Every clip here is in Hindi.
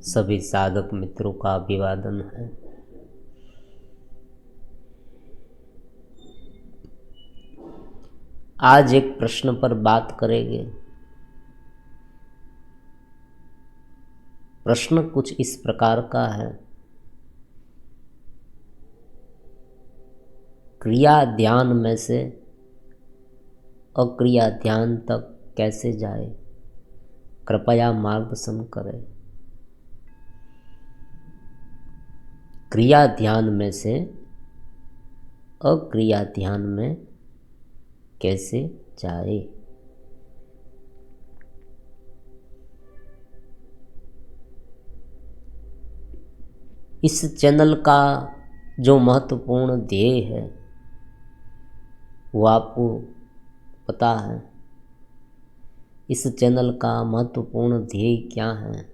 सभी साधक मित्रों का अभिवादन है। आज एक प्रश्न पर बात करेंगे। प्रश्न कुछ इस प्रकार का है, क्रिया ध्यान में से अक्रिया ध्यान तक कैसे जाए, कृपया मार्गदर्शन करें। क्रिया ध्यान में से अक्रिया ध्यान में कैसे जाए। इस चैनल का जो महत्वपूर्ण ध्येय है वो आपको पता है। इस चैनल का महत्वपूर्ण ध्येय क्या है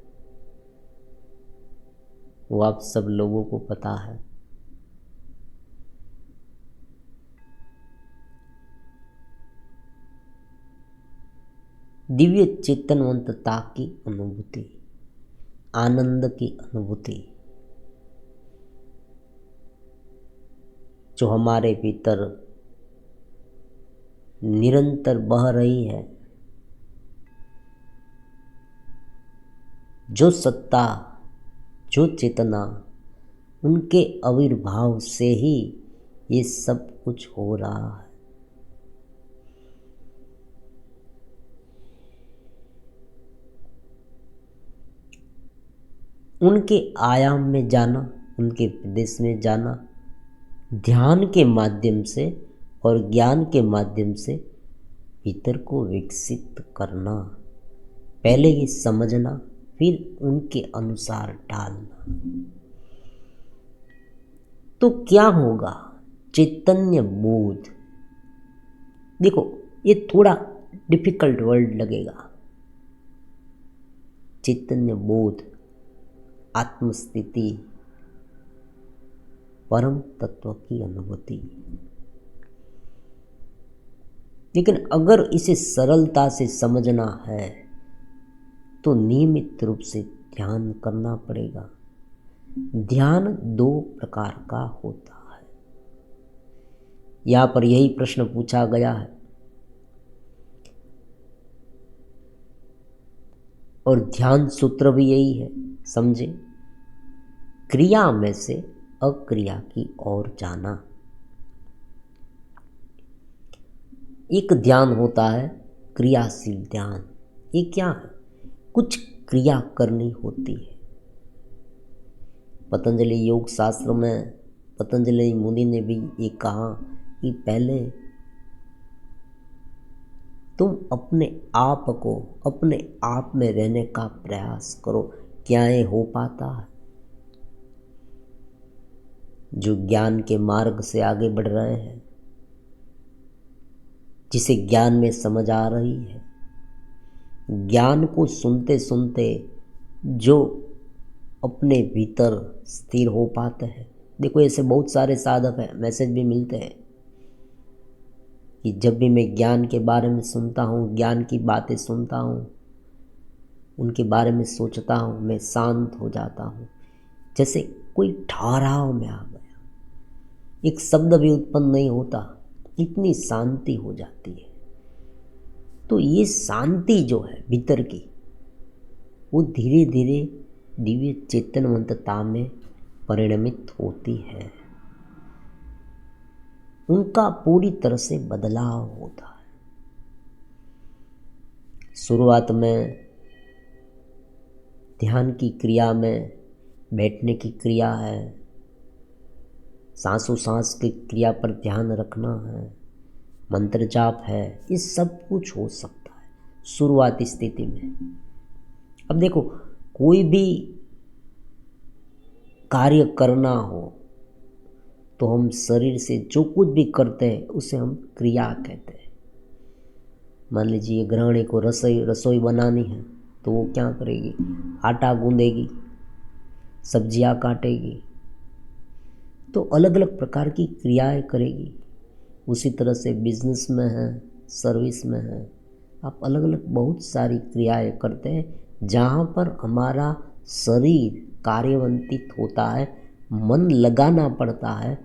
वो आप सब लोगों को पता है। दिव्य चेतनवंतता की अनुभूति, आनंद की अनुभूति जो हमारे भीतर निरंतर बह रही है, जो सत्ता, जो चेतना, उनके आविर्भाव से ही ये सब कुछ हो रहा है। उनके आयाम में जाना, उनके प्रदेश में जाना, ध्यान के माध्यम से और ज्ञान के माध्यम से भीतर को विकसित करना, पहले ये समझना फिर उनके अनुसार ढालना। तो क्या होगा? चैतन्य बोध। देखो, ये थोड़ा डिफिकल्ट वर्ड लगेगा। चैतन्य बोध, आत्मस्थिति, परम तत्व की अनुभूति। लेकिन अगर इसे सरलता से समझना है तो नियमित रूप से ध्यान करना पड़ेगा। ध्यान दो प्रकार का होता है। यहाँ पर यही प्रश्न पूछा गया है और ध्यान सूत्र भी यही है, समझे। क्रिया में से अक्रिया की ओर जाना। एक ध्यान होता है क्रियाशील ध्यान। ये क्या है? कुछ क्रिया करनी होती है। पतंजलि योग शास्त्र में पतंजलि मुनि ने भी ये कहा कि पहले तुम अपने आप को अपने आप में रहने का प्रयास करो। क्या ये हो पाता है? जो ज्ञान के मार्ग से आगे बढ़ रहे हैं, जिसे ज्ञान में समझ आ रही है, ज्ञान को सुनते सुनते जो अपने भीतर स्थिर हो पाते हैं। देखो, ऐसे बहुत सारे साधक हैं, मैसेज भी मिलते हैं कि जब भी मैं ज्ञान के बारे में सुनता हूँ, ज्ञान की बातें सुनता हूँ, उनके बारे में सोचता हूँ, मैं शांत हो जाता हूँ, जैसे कोई ठहराव में आ गया। एक शब्द भी उत्पन्न नहीं होता, इतनी शांति हो जाती है। तो ये शांति जो है भीतर की, वो धीरे धीरे दिव्य चेतनवंतता में परिणमित होती है। उनका पूरी तरह से बदलाव होता है। शुरुआत में ध्यान की क्रिया में बैठने की क्रिया है, सांसों सांस की क्रिया पर ध्यान रखना है, मंत्र जाप है, ये सब कुछ हो सकता है शुरुआती स्थिति में। अब देखो, कोई भी कार्य करना हो तो हम शरीर से जो कुछ भी करते हैं उसे हम क्रिया कहते हैं। मान लीजिए गृहिणी को रसोई बनानी है तो वो क्या करेगी? आटा गूंदेगी, सब्जियां काटेगी, तो अलग अलग प्रकार की क्रियाएं करेगी। उसी तरह से बिजनेस में है, सर्विस में है, आप अलग अलग बहुत सारी क्रियाएं करते हैं जहाँ पर हमारा शरीर कार्यान्वित होता है, मन लगाना पड़ता है,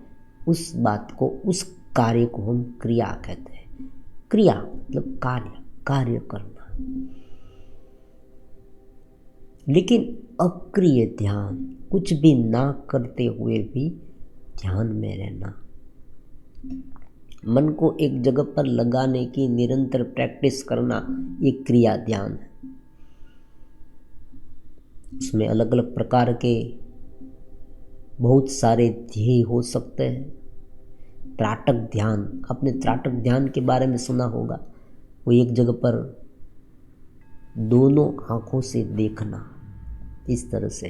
उस बात को, उस कार्य को हम क्रिया कहते हैं। क्रिया मतलब कार्य करना। लेकिन अक्रिय ध्यान, कुछ भी ना करते हुए भी ध्यान में रहना, मन को एक जगह पर लगाने की निरंतर प्रैक्टिस करना, ये क्रिया ध्यान है। उसमें अलग अलग प्रकार के बहुत सारे ध्येय हो सकते हैं। त्राटक ध्यान, आपने त्राटक ध्यान के बारे में सुना होगा। वो एक जगह पर दोनों आंखों से देखना, इस तरह से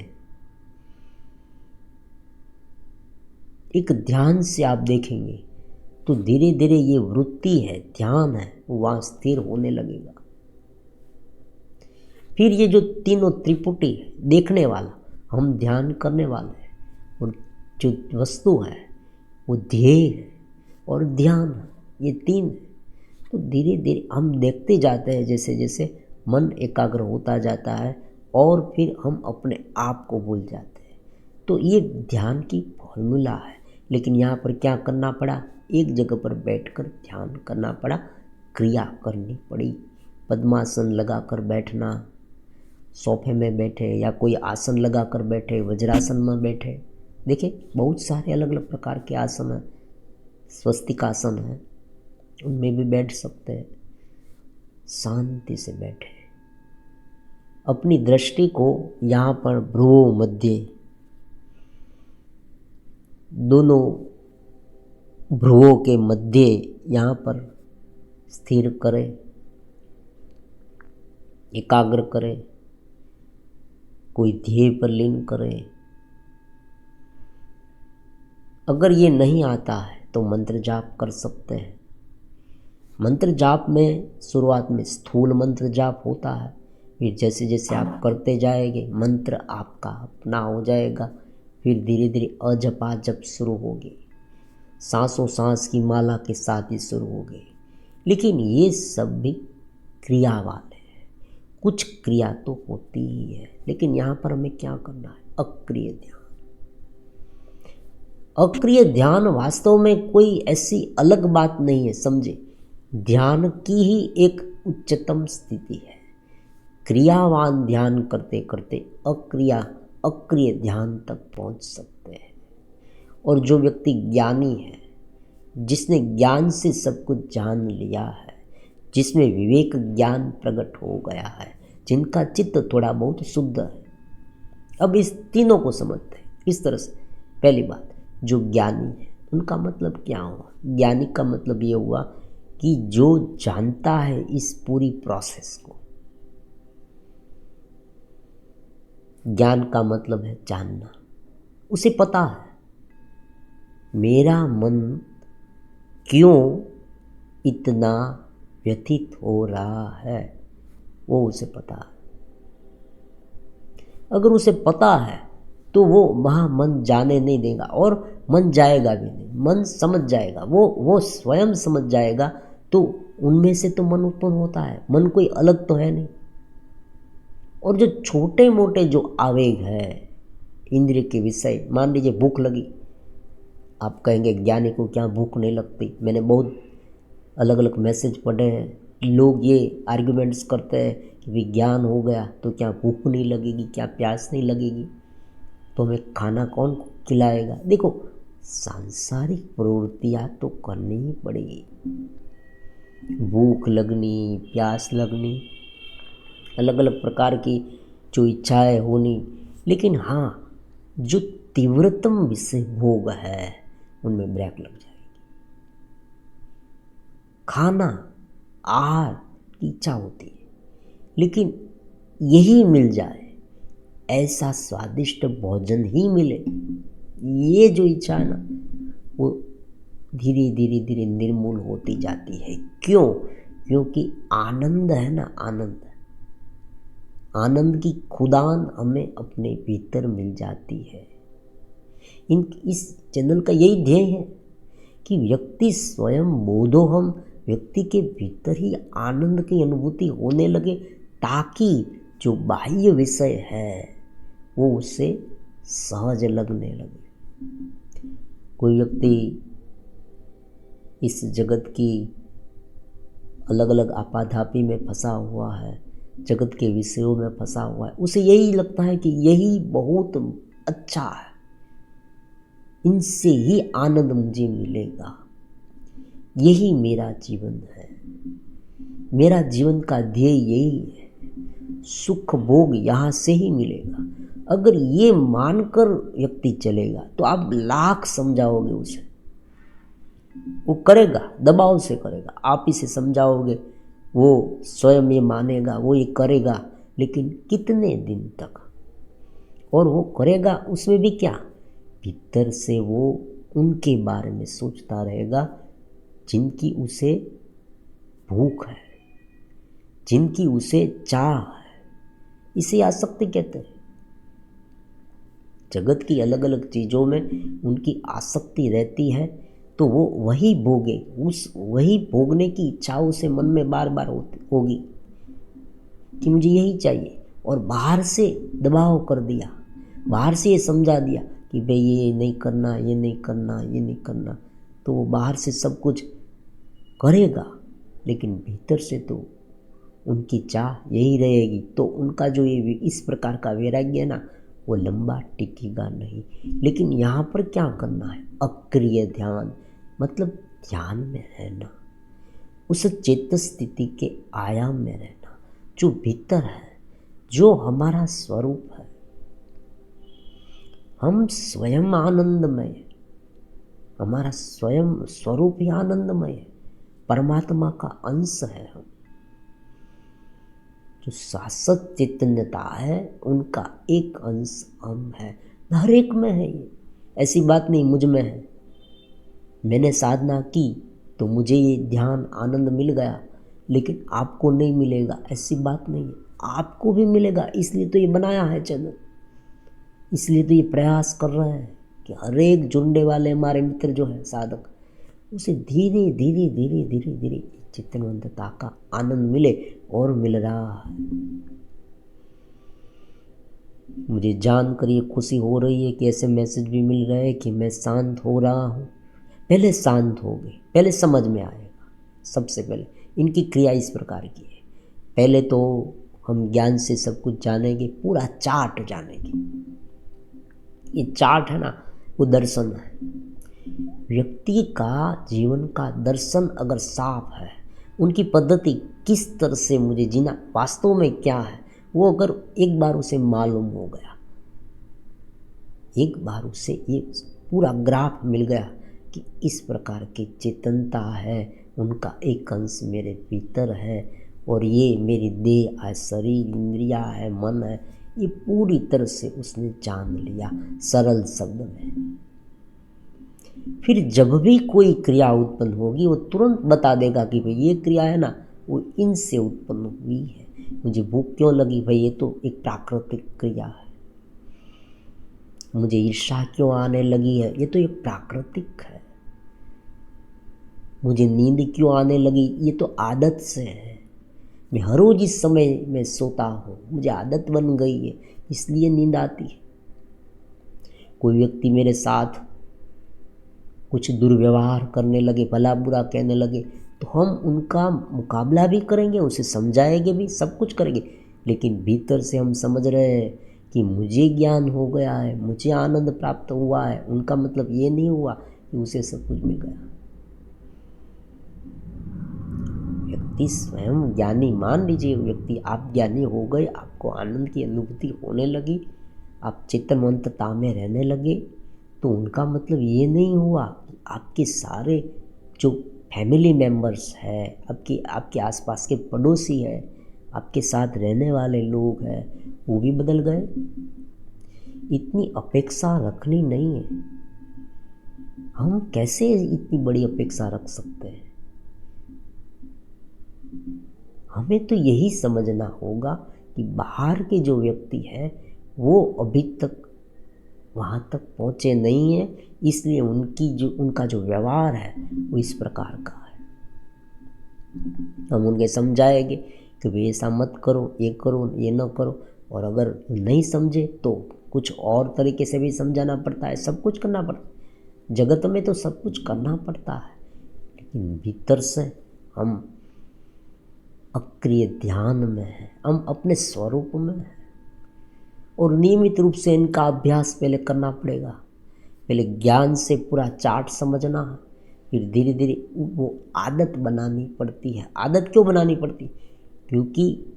एक ध्यान से आप देखेंगे तो धीरे धीरे ये वृत्ति है, ध्यान है, वहाँ स्थिर होने लगेगा। फिर ये जो तीनों त्रिपुटी है, देखने वाला, हम ध्यान करने वाले हैं, और जो वस्तु है वो ध्येय है और ध्यान है, ये तीन है। तो धीरे धीरे हम देखते जाते हैं, जैसे जैसे मन एकाग्र होता जाता है और फिर हम अपने आप को भूल जाते हैं। तो ये ध्यान की फॉर्मूला है। लेकिन यहाँ पर क्या करना पड़ा, एक जगह पर बैठकर ध्यान करना पड़ा, क्रिया करनी पड़ी। पद्मासन लगाकर बैठना, सोफे में बैठे या कोई आसन लगाकर बैठे, वज्रासन में बैठे, देखिए बहुत सारे अलग अलग प्रकार के आसन हैं। स्वस्तिक आसन है, उनमें भी बैठ सकते हैं। शांति से बैठे, अपनी दृष्टि को यहाँ पर भ्रुवों मध्य, दोनों भ्रुवों के मध्य यहाँ पर स्थिर करें, एकाग्र करें, कोई ध्येय पर लीन करें। अगर ये नहीं आता है तो मंत्र जाप कर सकते हैं। मंत्र जाप में शुरुआत में स्थूल मंत्र जाप होता है, फिर जैसे जैसे आप करते जाएंगे मंत्र आपका अपना हो जाएगा। फिर धीरे धीरे अजपा जप शुरू होगी, सांसों सांस की माला के साथ ही शुरू होगी। लेकिन ये सब भी क्रिया वाले हैं, कुछ क्रिया तो होती ही है। लेकिन यहाँ पर हमें क्या करना है, अक्रिय ध्यान। अक्रिय ध्यान वास्तव में कोई ऐसी अलग बात नहीं है, समझे, ध्यान की ही एक उच्चतम स्थिति है। क्रियावान ध्यान करते करते अक्रिय ध्यान तक पहुंच सकते हैं। और जो व्यक्ति ज्ञानी है, जिसने ज्ञान से सब कुछ जान लिया है, जिसमें विवेक ज्ञान प्रकट हो गया है, जिनका चित्त थोड़ा बहुत शुद्ध है। अब इस तीनों को समझते हैं इस तरह से। पहली बात, जो ज्ञानी है उनका मतलब क्या हुआ, ज्ञानी का मतलब ये हुआ कि जो जानता है इस पूरी प्रोसेस को। ज्ञान का मतलब है जानना, उसे पता है मेरा मन क्यों इतना व्यथित हो रहा है, वो उसे पता है। अगर उसे पता है तो वो वहाँ मन जाने नहीं देगा, और मन जाएगा भी नहीं, मन समझ जाएगा, वो स्वयं समझ जाएगा। तो उनमें से तो मन उत्पन्न होता है, मन कोई अलग तो है नहीं। और जो छोटे मोटे जो आवेग है, इंद्रिय के विषय, मान लीजिए भूख लगी, आप कहेंगे ज्ञानी को क्या भूख नहीं लगती। मैंने बहुत अलग अलग मैसेज पढ़े हैं, लोग ये आर्ग्यूमेंट्स करते हैं कि विज्ञान हो गया तो क्या भूख नहीं लगेगी, क्या प्यास नहीं लगेगी, तो हमें खाना कौन खिलाएगा। देखो, सांसारिक प्रवृत्तियाँ तो करनी ही पड़ेगी, भूख लगनी, प्यास लगनी, अलग अलग प्रकार की जो इच्छाएं होनी। लेकिन हाँ, जो तीव्रतम विषय भोग है उनमें ब्रेक लग जाएगी। खाना, आहार की इच्छा होती है, लेकिन यही मिल जाए, ऐसा स्वादिष्ट भोजन ही मिले, ये जो इच्छा है ना, वो धीरे धीरे धीरे निर्मूल होती जाती है। क्यों? क्योंकि आनंद है ना, आनंद की खुदान हमें अपने भीतर मिल जाती है। इस चैनल का यही ध्येय है कि व्यक्ति स्वयं बोधोहम, व्यक्ति के भीतर ही आनंद की अनुभूति होने लगे, ताकि जो बाह्य विषय है वो उससे सहज लगने लगे। कोई व्यक्ति इस जगत की अलग अलग आपाधापी में फंसा हुआ है, जगत के विषयों में फंसा हुआ है, उसे यही लगता है कि यही बहुत अच्छा है, इनसे ही आनंद मुझे मिलेगा, यही मेरा जीवन है, मेरा जीवन का ध्येय यही है, सुख भोग यहाँ से ही मिलेगा। अगर ये मानकर व्यक्ति चलेगा तो आप लाख समझाओगे उसे, वो करेगा, दबाव से करेगा। आप इसे समझाओगे, वो स्वयं ये मानेगा, वो ये करेगा, लेकिन कितने दिन तक? और वो करेगा उसमें भी क्या, भीतर से वो उनके बारे में सोचता रहेगा जिनकी उसे भूख है, जिनकी उसे चाह है। इसे आसक्ति कहते हैं। जगत की अलग अलग चीज़ों में उनकी आसक्ति रहती है तो वो वही भोगे, उस वही भोगने की इच्छा उसे मन में बार बार होगी कि मुझे यही चाहिए। और बाहर से दबाव कर दिया, बाहर से ये समझा दिया कि भाई ये नहीं करना, ये नहीं करना, ये नहीं करना, तो वो बाहर से सब कुछ करेगा, लेकिन भीतर से तो उनकी चाह यही रहेगी। तो उनका जो ये इस प्रकार का वैराग्य है ना, वो लंबा टिकेगा नहीं। लेकिन यहाँ पर क्या करना है, अक्रिय ध्यान, मतलब ध्यान में रहना, उस चेत स्थिति के आयाम में रहना, जो भीतर है, जो हमारा स्वरूप है। हम स्वयं आनंदमय, हमारा स्वयं स्वरूप ही आनंदमय है, परमात्मा का अंश है हम। जो शाश्वत चैतन्यता है उनका एक अंश हम है, हर एक में है। ये ऐसी बात नहीं मुझ में है, मैंने साधना की तो मुझे ये ध्यान आनंद मिल गया लेकिन आपको नहीं मिलेगा, ऐसी बात नहीं है। आपको भी मिलेगा, इसलिए तो ये बनाया है चैनल, इसलिए तो ये प्रयास कर रहे हैं कि हर एक जुड़ने वाले हमारे मित्र जो है साधक, उसे धीरे धीरे धीरे धीरे धीरे चित्तवंतता का आनंद मिले, और मिल रहा है। मुझे जानकर ये खुशी हो रही है कि ऐसे मैसेज भी मिल रहे हैं कि मैं शांत हो रहा हूँ। पहले शांत हो गए, पहले समझ में आएगा। सबसे पहले इनकी क्रिया इस प्रकार की है, पहले तो हम ज्ञान से सब कुछ जानेंगे, पूरा चार्ट जानेंगे। ये चार्ट है ना, वो दर्शन है। व्यक्ति का जीवन का दर्शन अगर साफ है, उनकी पद्धति किस तरह से मुझे जीना वास्तव में क्या है, वो अगर एक बार उसे मालूम हो गया, एक बार उसे ये पूरा ग्राफ मिल गया कि इस प्रकार की चेतनता है, उनका एक अंश मेरे भीतर है, और ये मेरी देह है, शरीर, इंद्रिया है, मन है, ये पूरी तरह से उसने जान लिया सरल शब्द में। फिर जब भी कोई क्रिया उत्पन्न होगी वो तुरंत बता देगा कि भाई ये क्रिया है ना, वो इनसे उत्पन्न हुई है। मुझे भूख क्यों लगी, भाई ये तो एक प्राकृतिक क्रिया है। मुझे ईर्ष्या क्यों आने लगी है, ये तो एक प्राकृतिक है। मुझे नींद क्यों आने लगी, ये तो आदत से है। मैं हर रोज इस समय में सोता हूँ, मुझे आदत बन गई है, इसलिए नींद आती है। कोई व्यक्ति मेरे साथ कुछ दुर्व्यवहार करने लगे, भला बुरा कहने लगे, तो हम उनका मुकाबला भी करेंगे, उसे समझाएंगे भी, सब कुछ करेंगे, लेकिन भीतर से हम समझ रहे हैं कि मुझे ज्ञान हो गया है, मुझे आनंद प्राप्त हुआ है। उनका मतलब ये नहीं हुआ कि उसे सब कुछ मिल गया। व्यक्ति स्वयं ज्ञानी, मान लीजिए व्यक्ति आप ज्ञानी हो गए, आपको आनंद की अनुभूति होने लगी, आप चित्तवंतता में रहने लगे, तो उनका मतलब ये नहीं हुआ कि आपके सारे जो फैमिली मेम्बर्स हैं, आपके आसपास के पड़ोसी हैं, आपके साथ रहने वाले लोग हैं, वो भी बदल गए। इतनी अपेक्षा रखनी नहीं है। हम कैसे इतनी बड़ी अपेक्षा रख सकते हैं? हमें तो यही समझना होगा कि बाहर के जो व्यक्ति है वो अभी तक वहाँ तक पहुँचे नहीं है, इसलिए उनका जो व्यवहार है वो इस प्रकार का है। हम उनके समझाएंगे कि भाई ऐसा मत करो, ये करो, ये ना करो, और अगर नहीं समझे तो कुछ और तरीके से भी समझाना पड़ता है, सब कुछ करना पड़ता है। जगत में तो सब कुछ करना पड़ता है, लेकिन भीतर से हम अक्रिय ध्यान में हैं, हम अपने स्वरूप में हैं। और नियमित रूप से इनका अभ्यास पहले करना पड़ेगा। पहले ज्ञान से पूरा चार्ट समझना है, फिर धीरे धीरे वो आदत बनानी पड़ती है। आदत क्यों बनानी पड़ती? क्योंकि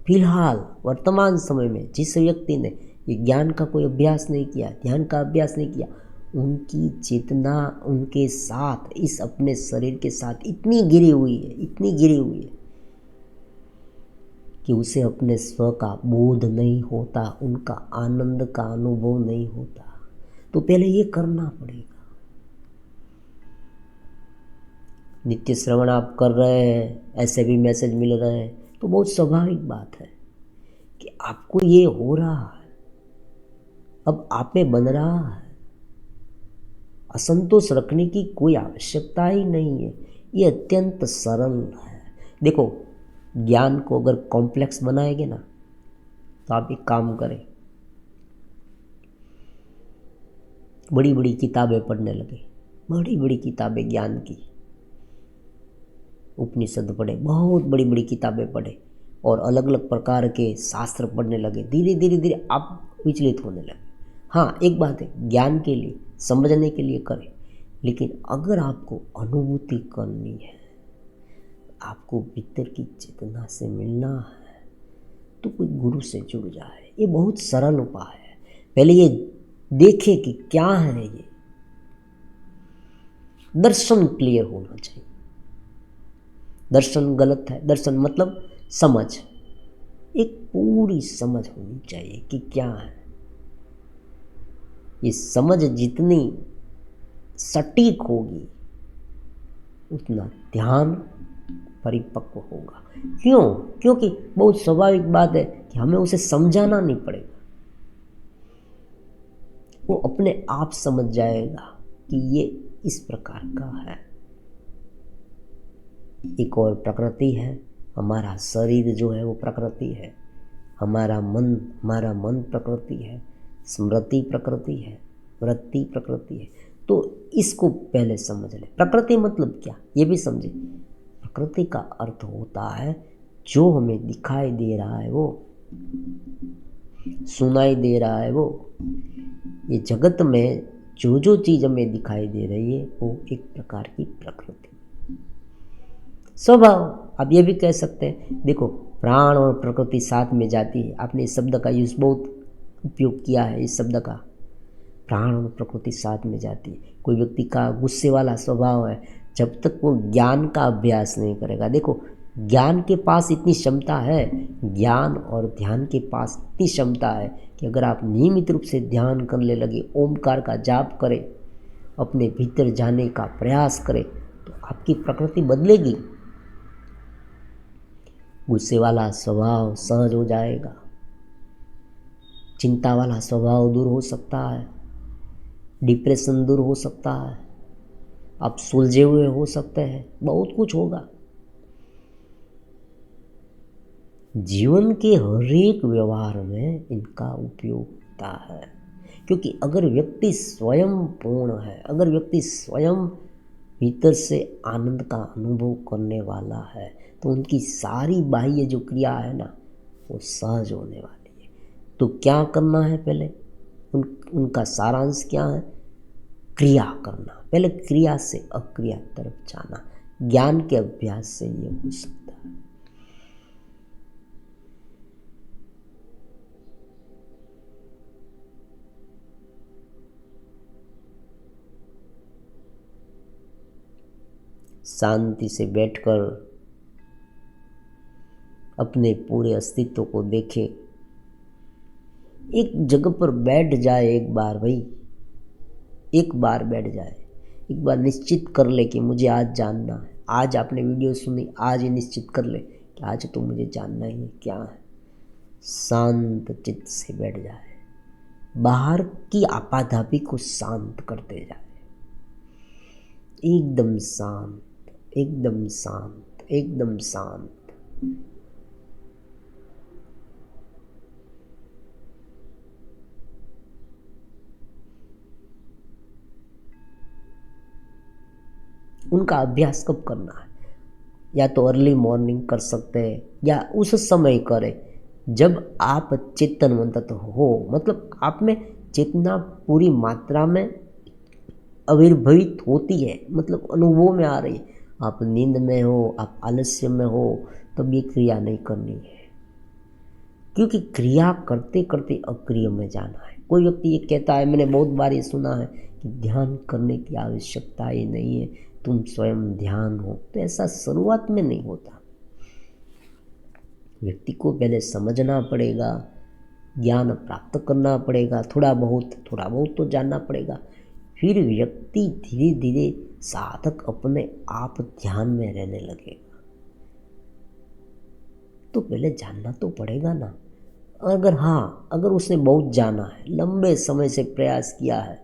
फिलहाल वर्तमान समय में जिस व्यक्ति ने ये ज्ञान का कोई अभ्यास नहीं किया, ध्यान का अभ्यास नहीं किया, उनकी चेतना उनके साथ, इस अपने शरीर के साथ इतनी गिरी हुई है, इतनी गिरी हुई है कि उसे अपने स्व का बोध नहीं होता, उनका आनंद का अनुभव नहीं होता। तो पहले ये करना पड़ेगा। नित्य श्रवण आप कर रहे हैं, ऐसे भी मैसेज मिल रहे हैं, तो बहुत स्वाभाविक बात है कि आपको ये हो रहा है, अब आप में बन रहा है। असंतोष रखने की कोई आवश्यकता ही नहीं है, ये अत्यंत सरल है। देखो, ज्ञान को अगर कॉम्प्लेक्स बनाएंगे ना, तो आप एक काम करें, बड़ी बड़ी किताबें पढ़ने लगे, बड़ी बड़ी किताबें ज्ञान की, उपनिषद पढ़े, बहुत बड़ी बड़ी किताबें पढ़े और अलग अलग प्रकार के शास्त्र पढ़ने लगे। धीरे धीरे धीरे आप विचलित होने लगे। हाँ, एक बात है, ज्ञान के लिए, समझने के लिए करें, लेकिन अगर आपको अनुभूति करनी है, आपको भीतर की चेतना से मिलना है, तो कोई गुरु से जुड़ जाए। ये बहुत सरल उपाय है। पहले ये देखे कि क्या है ये। दर्शन क्लियर होना चाहिए। दर्शन गलत है, दर्शन मतलब समझ, एक पूरी समझ होनी चाहिए कि क्या है। ये समझ जितनी सटीक होगी, उतना ध्यान परिपक्व होगा। क्यों? क्योंकि बहुत स्वाभाविक बात है कि हमें उसे समझाना नहीं पड़ेगा, वो अपने आप समझ जाएगा कि ये इस प्रकार का है। एक और प्रकृति है, हमारा शरीर जो है वो प्रकृति है, हमारा मन प्रकृति है, स्मृति प्रकृति है, वृत्ति प्रकृति है। तो इसको पहले समझ ले। प्रकृति मतलब क्या, ये भी समझे। प्रकृति का अर्थ होता है जो हमें दिखाई दे रहा है, वो सुनाई दे रहा है, वो ये जगत में जो जो चीज़ हमें दिखाई दे रही है, वो एक प्रकार की प्रकृति, स्वभाव। आप ये भी कह सकते हैं, देखो, प्राण और प्रकृति साथ में जाती है। आपने इस शब्द का यूज़ बहुत उपयोग किया है, इस शब्द का। प्राण और प्रकृति साथ में जाती है। कोई व्यक्ति का गुस्से वाला स्वभाव है, जब तक वो ज्ञान का अभ्यास नहीं करेगा, देखो, ज्ञान के पास इतनी क्षमता है, ज्ञान और ध्यान के पास इतनी क्षमता है कि अगर आप नियमित रूप से ध्यान करने लगे, ओमकार का जाप करें, अपने भीतर जाने का प्रयास करें, तो आपकी प्रकृति बदलेगी। गुस्से वाला स्वभाव सहज हो जाएगा, चिंता वाला स्वभाव दूर हो सकता है, डिप्रेशन दूर हो सकता है, आप सुलझे हुए हो सकते हैं, बहुत कुछ होगा। जीवन के हर एक व्यवहार में इनका उपयोग होता है, क्योंकि अगर व्यक्ति स्वयं पूर्ण है, अगर व्यक्ति स्वयं भीतर से आनंद का अनुभव करने वाला है, तो उनकी सारी बाह्य जो क्रिया है ना, वो सहज होने वाली है। तो क्या करना है पहले? उनका सारांश क्या है? क्रिया करना। पहले क्रिया से अक्रिया तरफ जाना। ज्ञान के अभ्यास से ये हो सकता है। शांति से बैठकर अपने पूरे अस्तित्व को देखे। एक जगह पर बैठ जाए एक बार, भाई, एक बार बैठ जाए, एक बार निश्चित कर ले कि मुझे आज जानना है। आज आपने वीडियो सुनी, आज ही निश्चित कर ले कि आज तो मुझे जानना ही है क्या है। शांत चित्त से बैठ जाए, बाहर की आपाधापी को शांत करते जाए, एकदम शांत, एकदम शांत, एकदम शांत। उनका अभ्यास कब करना है? या तो अर्ली मॉर्निंग कर सकते हैं या उस समय करें जब आप चेतनवंत हो, मतलब आप में चेतना पूरी मात्रा में आविर्भवित होती है, मतलब अनुभव में आ रही है। आप नींद में हो, आप आलस्य में हो, तब ये क्रिया नहीं करनी है, क्योंकि क्रिया करते करते अक्रिय में जाना है। कोई व्यक्ति ये कहता है, मैंने बहुत बार ये सुना है कि ध्यान करने की आवश्यकता ही नहीं है, तुम स्वयं ध्यान हो। तो ऐसा शुरुआत में नहीं होता। व्यक्ति को पहले समझना पड़ेगा, ज्ञान प्राप्त करना पड़ेगा, थोड़ा बहुत तो जानना पड़ेगा। फिर व्यक्ति धीरे धीरे साधक अपने आप ध्यान में रहने लगेगा। तो पहले जानना तो पड़ेगा ना। अगर उसने बहुत जाना है, लंबे समय से प्रयास किया है,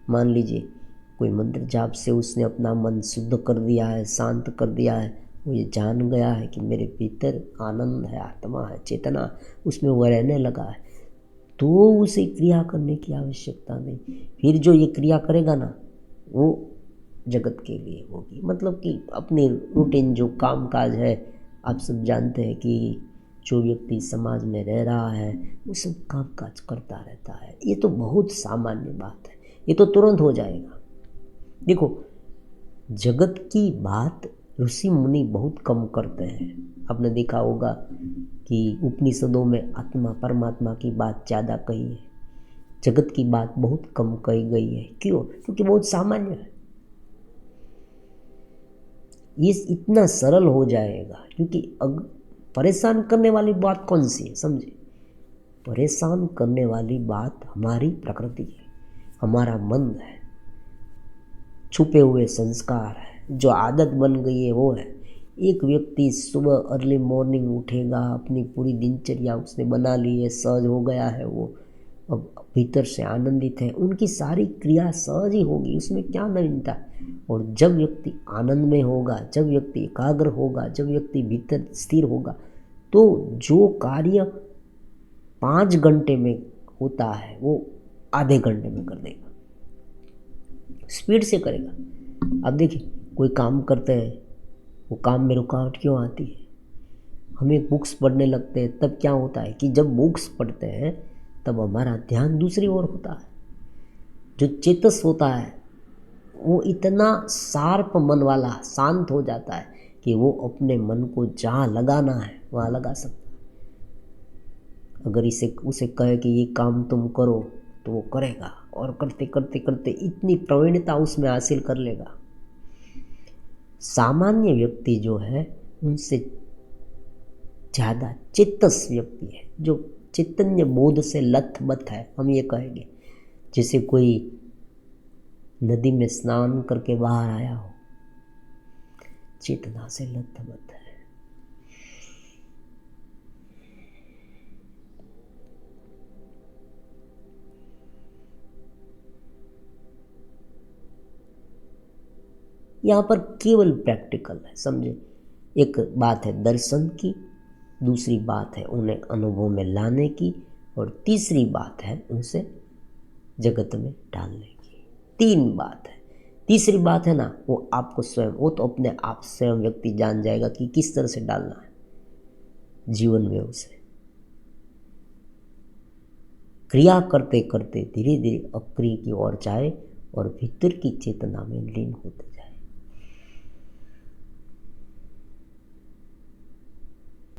मान लीजिए कोई मंत्र जाप से उसने अपना मन शुद्ध कर दिया है, शांत कर दिया है, वो ये जान गया है कि मेरे भीतर आनंद है, आत्मा है, चेतना, उसमें वो रहने लगा है, तो उसे क्रिया करने की आवश्यकता नहीं। फिर जो ये क्रिया करेगा ना, वो जगत के लिए होगी, मतलब कि अपनी रूटीन जो काम काज है, आप सब जानते हैं कि जो व्यक्ति समाज में रह रहा है वो सब काम काज करता रहता है। ये तो बहुत सामान्य बात है, ये तो तुरंत हो जाएगा। देखो, जगत की बात ऋषि मुनि बहुत कम करते हैं। आपने देखा होगा कि उपनिषदों में आत्मा परमात्मा की बात ज़्यादा कही है, जगत की बात बहुत कम कही गई है। क्यों? क्योंकि बहुत सामान्य है, ये इतना सरल हो जाएगा। क्योंकि परेशान करने वाली बात कौन सी है? समझे, परेशान करने वाली बात हमारी प्रकृति है, हमारा मन है, छुपे हुए संस्कार है, जो आदत बन गई है वो है। एक व्यक्ति सुबह अर्ली मॉर्निंग उठेगा, अपनी पूरी दिनचर्या उसने बना ली है, सहज हो गया है, वो अब भीतर से आनंदित है, उनकी सारी क्रिया सहज ही होगी, उसमें क्या नवीनता। और जब व्यक्ति आनंद में होगा, जब व्यक्ति एकाग्र होगा, जब व्यक्ति भीतर स्थिर होगा, तो जो कार्य 5 घंटे में होता है वो आधे घंटे में कर देगा, स्पीड से करेगा। अब देखिए, कोई काम करते हैं, वो काम में रुकावट क्यों आती है? हमें बुक्स पढ़ने लगते हैं, तब क्या होता है कि जब बुक्स पढ़ते हैं तब हमारा ध्यान दूसरी ओर होता है। जो चेतस होता है वो इतना शार्प मन वाला, शांत हो जाता है कि वो अपने मन को जहाँ लगाना है वहाँ लगा सकता है। अगर उसे कहे कि ये काम तुम करो तो वो करेगा, और करते करते करते इतनी प्रवीणता उसमें हासिल कर लेगा। सामान्य व्यक्ति जो है उनसे ज़्यादा चेतस व्यक्ति है, जो चैतन्य बोध से लथबथ है, हम ये कहेंगे। जैसे कोई नदी में स्नान करके बाहर आया हो, चेतना से लथबथ है। यहाँ पर केवल प्रैक्टिकल है, समझे। एक बात है दर्शन की, दूसरी बात है उन्हें अनुभव में लाने की, और तीसरी बात है उनसे जगत में डालने की। 3 बात है। तीसरी बात है ना, वो आपको स्वयं, वो तो अपने आप स्वयं व्यक्ति जान जाएगा कि किस तरह से डालना है जीवन में। उसे क्रिया करते करते धीरे धीरे अक्रिय की ओर जाए और भीतर की चेतना में लीन होते